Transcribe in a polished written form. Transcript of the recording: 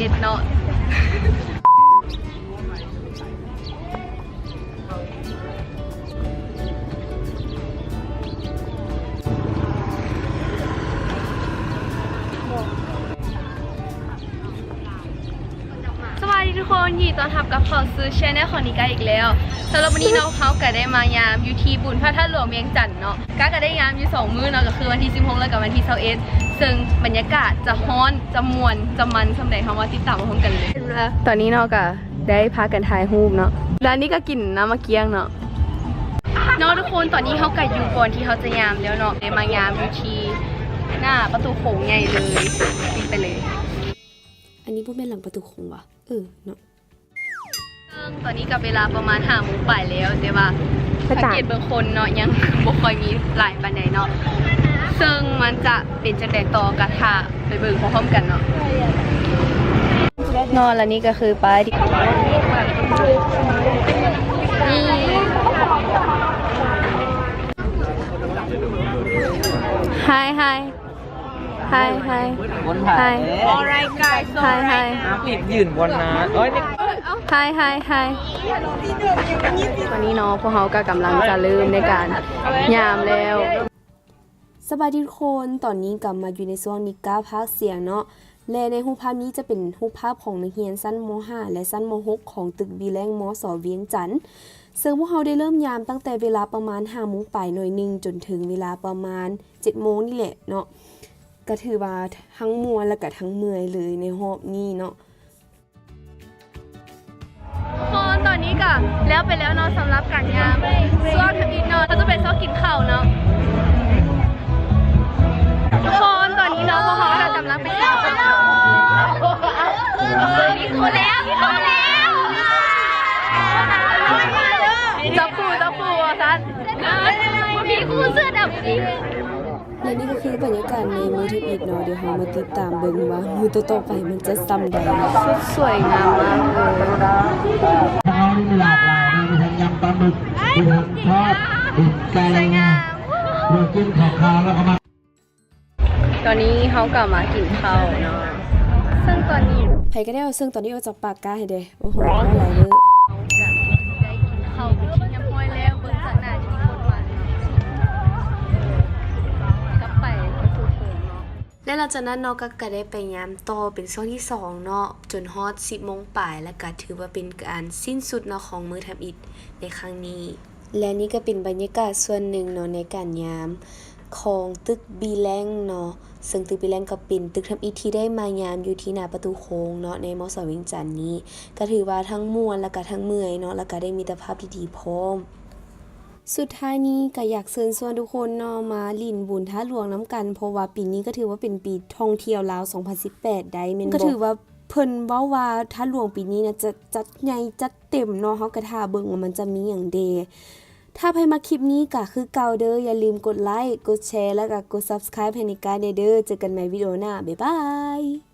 11เนาะสวัสดีทุกคนยินดีต้อนรับกับเข้าสู่ช่องของนิกาอีกแล้วสำหรับวันนี้เราก็ได้มายามอยู่ที่บุญพระธาตุหลวงเวียงจันทน์เนาะก็ได้ยามอยู่2มื้อเนาะก็คือวันที่16แล้วกับวันที่21ซึ่งบรรยากาศจะฮ้อนจะม่วนจะมันสำใดเฮามาติดตามพร้อมกันเลยตอนนี้เนาะก็ได้พากันถ่ายรูปเนาะแล้วนี่ก็กินน้ำมะเกียงเนาะทุกคนตอนนี้เฮาก็อยู่ก่อนที่เฮาจะยามแล้วเนาะได้มายามอยู่ที่หน้าประตูโขงใหญ่เลยไปเลยอันนี้พูดเป็นหลังประตูคงวะเนาะตอนนี้กับเวลาประมาณ5 โมงป่ายแล้วแต่ว่าสังเกตเบื้องคนเนาะยังบ่ค่อยมีหลายปานใดเนาะซึ่งมันจะเป็นจังได๋ต่อกะทะไปเบิ่งพร้อมๆกันเนาะแล้วนี่ก็คือป้ายที่นี่Hi วนถ่าย Alright guys Hi ปิดยืนบนนะเอ้ย Hi ตอนนี้เนาะพวกเขาก็กำลังจะเริ่มในการยามแล้วสบายดีทุกคนตอนนี้กลับมาอยู่ในช่วงนิก้าภาคเสียงเนาะและในรูปภาพนี้จะเป็นรูปภาพของนักเรียนชั้นม.5 และชั้นม.6 ของตึกบีแรงม.ส.เวียงจันทน์ซึ่งพวกเขาได้เริ่มยามตั้งแต่เวลาประมาณ 5 โมงป่ายหน่อยนึงจนถึงเวลาประมาณ 7 โมงนี่แหละเนาะก็ถือว่าทั้งมวลและก็ทั้งเมื่อยเลยในรอบนี้เนาะคนตอนนี้ก็แล้วไปแล้วเนาะสำหรับการยามช่วงทำอินเนาะเขาจะเป็นช่วงกินข้าวเนาะทุกคนตอนนี้เนาะพวกเขากำลังไปกินข้าวมีคนแล้วจับปูซัดมีคู่เสื้อดำอีกและนี่ก็คือบรรยากาศในมือที่อีกเนาะเดี๋ยวเรามาติดตามเบิ่งว่ามือต่อไปมันจะซ้ำใดสวยงามมากเลยข้าวนี่หลากหลายนะมีทั้งยำปลาหมึกมีทั้งทอดติดไก่เรากินข้าวแล้วก็มาตอนนี้เขากลับมากินข้าวเนาะซึ่งตอนนี้ไผก็ได้เอาซึ่งตอนนี้เอาจากปากกาให้เด้โอ้โหอะไรเด้อได้กินข้าวไปที่ยำห้อยแล้วเบิ่งจากหน้าที่คนมันกลับไปก็ถูกเนาะและหลังจากนั้นเนาะก็ได้ไปยามต่อเป็นช่วงที่2เนาะจนฮอด 10 โมงป่ายและก็ถือว่าเป็นการสิ้นสุดเนาะของมื้อทำอิฐในครั้งนี้และนี่ก็เป็นบรรยากาศส่วนหนึ่งเนาะในการยามของตึกบีแรงเนาะซึ่งตึกบีแรงก็เป็นตึกทำอิฐที่ได้มายามอยู่ที่หน้าประตูโค้งเนาะในม.ส.เวียงจันทน์นี้ก็ถือว่าทั้งม่วนและก็ทั้งเมื่อยเนาะแล้วก็ได้มิตรภาพที่ดีพร้อมสุดท้ายนี้ก็อยากเชิญชวนทุกคนเนาะมาลิ้นบุญท่าหลวงน้ำกันเพราะว่าปีนี้ก็ถือว่าเป็นปีท่องเที่ยวลาว2018ได้แม่นบ่ก็ถือว่าเพิ่นเว้าว่าท่าหลวงปีนี้นะจะจัดใหญ่จัดเต็มเนาะเฮาก็ท่าเบิ่งว่ามันจะมีหยังเดถ้าใครมาคลิปนี้ก็คือเก่าเด้ออย่าลืมกดไลค์กดแชร์แล้วก็กด Subscribe ให้ในการเด้อเจอกันใหม่วิดีโอหน้าบ๊ายบาย